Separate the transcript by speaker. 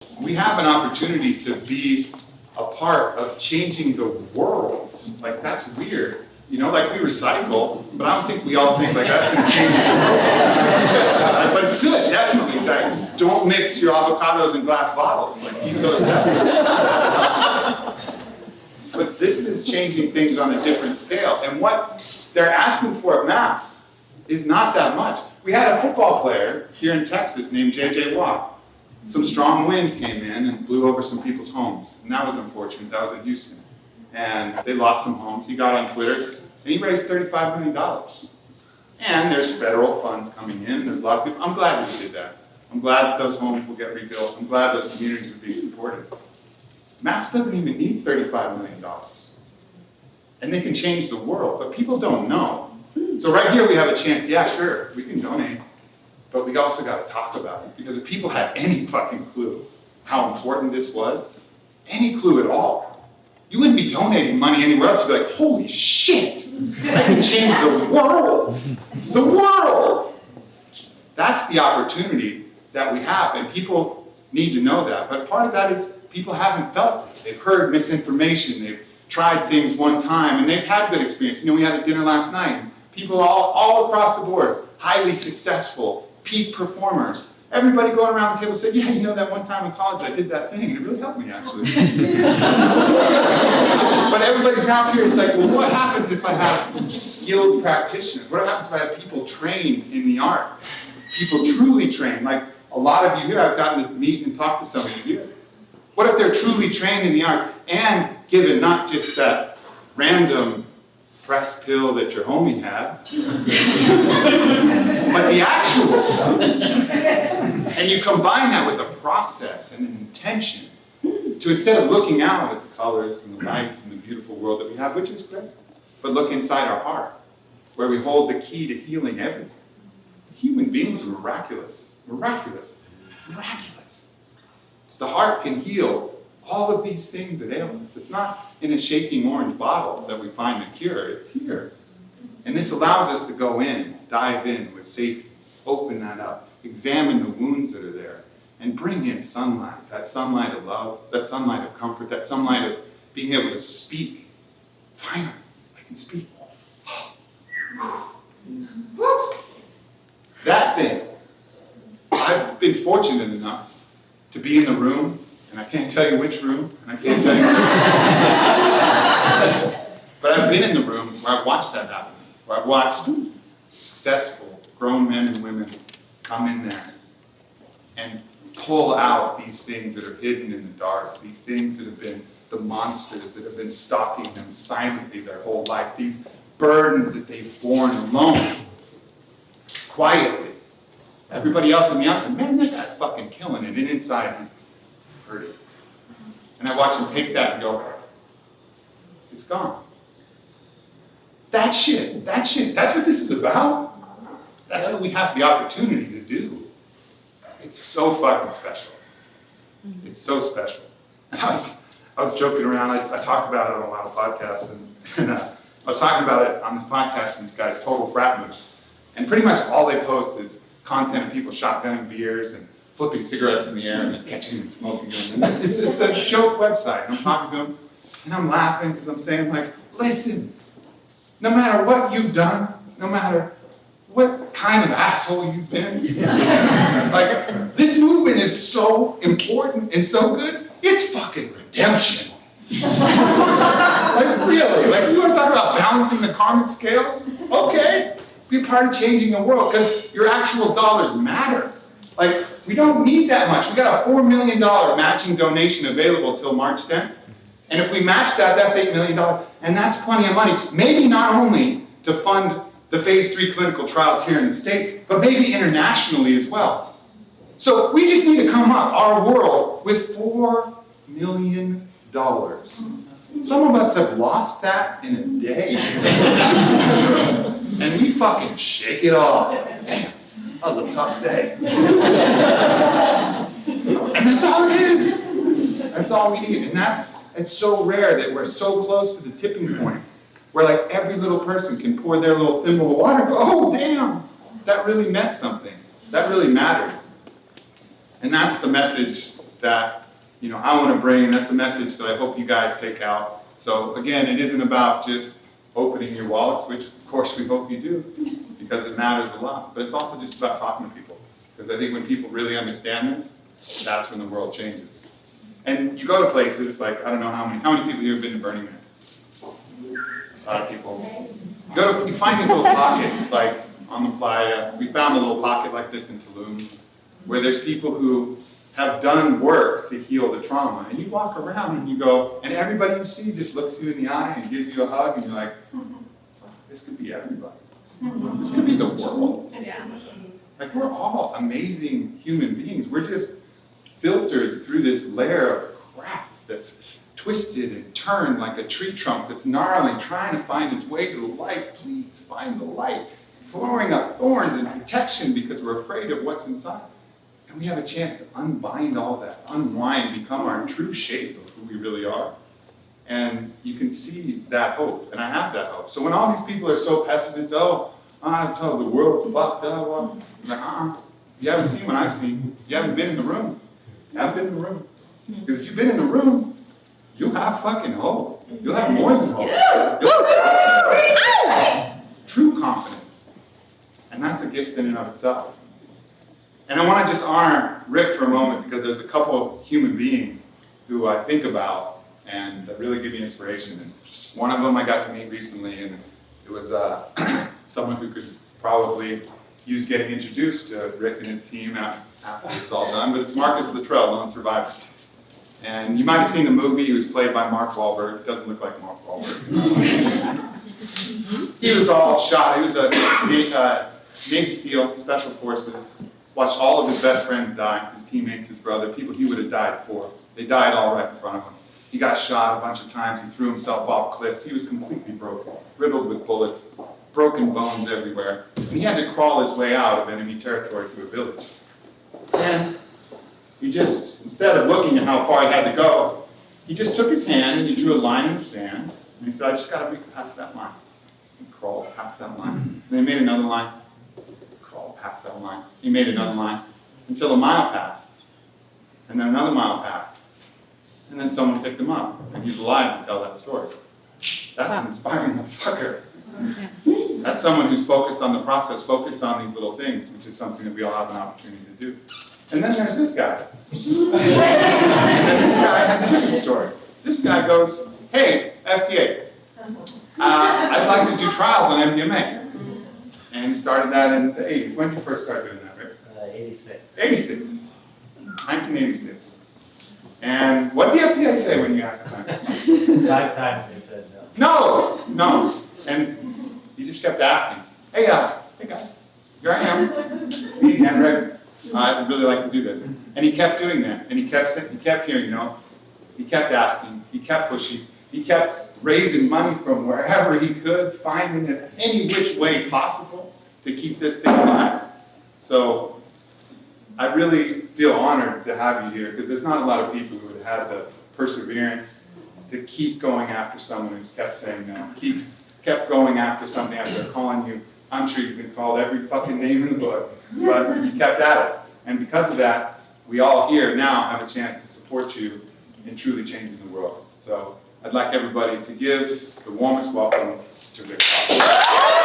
Speaker 1: We have an opportunity to be a part of changing the world. Like, that's weird. You know, like we recycle, but I don't think we all think like that's going to change the world. But it's good, definitely. Like, don't mix your avocados in glass bottles. Like, keep those separate. But this is changing things on a different scale. And what they're asking for at MAPS is not that much. We had a football player here in Texas named J.J. Watt. Some strong wind came in and blew over some people's homes. And that was unfortunate. That was in Houston. And they lost some homes. He got on Twitter, and he raised $35 million. And there's federal funds coming in. There's a lot of people. I'm glad that he did that. I'm glad that those homes will get rebuilt. I'm glad those communities are being supported. MAPS doesn't even need $35 million. And they can change the world, but people don't know. So right here we have a chance, yeah, sure, we can donate, but we also got to talk about it. Because if people had any fucking clue how important this was, any clue at all, you wouldn't be donating money anywhere else. You'd be like, holy shit, I can change the world. The world! That's the opportunity that we have, and people need to know that. But part of that is people haven't felt it. They've heard misinformation, they've tried things one time, and they've had good experience. You know, we had a dinner last night. People all across the board, highly successful, peak performers. Everybody going around the table said, yeah, you know, that one time in college I did that thing, and it really helped me, actually. But everybody's now curious, like, well, what happens if I have skilled practitioners? What happens if I have people trained in the arts? People truly trained, like a lot of you here, I've gotten to meet and talk to some of you here. What if they're truly trained in the arts and given not just that random press pill that your homie had, but the actual stuff. And you combine that with a process and an intention to, instead of looking out at the colors and the lights and the beautiful world that we have, which is great, but look inside our heart, where we hold the key to healing everything. Human beings are miraculous, miraculous, miraculous. The heart can heal all of these things that ail us. It's not in a shaking orange bottle that we find the cure, it's here. And this allows us to go in, dive in with safety, open that up, examine the wounds that are there, and bring in sunlight, that sunlight of love, that sunlight of comfort, that sunlight of being able to speak. Finally, I can speak. That thing, I've been fortunate enough to be in the room, and I can't tell you which room, and I can't tell you but I've been in the room where I've watched that happen, where I've watched successful grown men and women come in there and pull out these things that are hidden in the dark, these things that have been the monsters that have been stalking them silently their whole life, these burdens that they've borne alone, quietly. Everybody else on the outside, man, that guy's fucking killing it, and inside he's hurting. And I watch him take that and go, it's gone. That shit, that's what this is about. That's what we have the opportunity to do. It's so fucking special. It's so special. And I was joking around, I talk about it on a lot of podcasts, and I was talking about it on this podcast with these guys, Total Frat Move. And pretty much all they post is content of people shotgunning beers and flipping cigarettes in the air and catching them and smoking them. And it's a joke website. And I'm talking to them, and I'm laughing because I'm saying, like, listen, no matter what you've done, no matter what kind of asshole you've been, like, this movement is so important and so good, it's fucking redemption. Like, really, like, you want to talk about balancing the karmic scales? Okay, be a part of changing the world, because your actual dollars matter. Like, we don't need that much. We got a $4 million matching donation available till March 10th. And if we match that, that's $8 million. And that's plenty of money. Maybe not only to fund the phase 3 clinical trials here in the States, but maybe internationally as well. So we just need to come up, our world, with $4 million. Some of us have lost that in a day. And we fucking shake it off. Damn, that was a tough day. And that's all it is. That's all we need. And it's so rare that we're so close to the tipping point where, like, every little person can pour their little thimble of water and go, oh, damn, that really meant something. That really mattered. And that's the message that, I want to bring, and that's a message that I hope you guys take out. So again, it isn't about just opening your wallets, which of course we hope you do, because it matters a lot, but it's also just about talking to people. Because I think when people really understand this, that's when the world changes. And you go to places like, I don't know how many people here have been to Burning Man? A lot of people. You find these little pockets, like on the playa. We found a little pocket like this in Tulum, where there's people who have done work to heal the trauma. And you walk around and you go, and everybody you see just looks you in the eye and gives you a hug, and you're like, this could be everybody. This could be the world.
Speaker 2: Yeah.
Speaker 1: Like, we're all amazing human beings. We're just filtered through this layer of crap that's twisted and turned like a tree trunk that's gnarly, trying to find its way to the light. Please find the light. Throwing up thorns and protection because we're afraid of what's inside. And we have a chance to unbind all that, unwind, become our true shape of who we really are. And you can see that hope, and I have that hope. So when all these people are so pessimistic, I'm told the world's fucked up, I'm like, you haven't seen what I've seen. You haven't been in the room. You haven't been in the room. Because if you've been in the room, you'll have fucking hope. You'll have more than hope. You'll have true confidence. And that's a gift in and of itself. And I want to just honor Rick for a moment, because there's a couple human beings who I think about and that really give me inspiration. And one of them I got to meet recently, and it was someone who could probably use getting introduced to Rick and his team after this is all done, but it's Marcus Luttrell, Lone Survivor. And you might have seen the movie. He was played by Mark Wahlberg. Doesn't look like Mark Wahlberg. He was all shot. He was a Navy SEAL, Special Forces. Watched all of his best friends die, his teammates, his brother, people he would have died for. They died all right in front of him. He got shot a bunch of times. He threw himself off cliffs. He was completely broken, riddled with bullets, broken bones everywhere. And he had to crawl his way out of enemy territory to a village. And he just, instead of looking at how far he had to go, he just took his hand and he drew a line in the sand. And he said, I just got to reach past that line. He crawled past that line. And then he made another line. Crawled past that line. He made another line until a mile passed. And then another mile passed. And then someone picked him up. And he's alive to tell that story. That's an inspiring motherfucker. That's someone who's focused on the process, focused on these little things, which is something that we all have an opportunity to do. And then there's this guy. And then this guy has a different story. This guy goes, hey, FDA, I'd like to do trials on MDMA. And he started that in the 80s. When did you first start doing that, Rick?
Speaker 3: 86.
Speaker 1: 86. 1986. And what did the FDA say when you asked them?
Speaker 3: 5 times they said no.
Speaker 1: No. And he just kept asking, hey guys, here I am. Me again, Rick. I'd really like to do this. And he kept doing that. And he kept hearing no. He kept asking. He kept pushing. He kept raising money from wherever he could, finding it any which way possible to keep this thing alive. So I really feel honored to have you here, because there's not a lot of people who would have the perseverance to keep going after someone who's kept saying no, kept going after something after they're calling you. I'm sure you've been called every fucking name in the book, but you kept at it. And because of that, we all here now have a chance to support you in truly changing the world. So I'd like everybody to give the warmest welcome to Rick Doblin.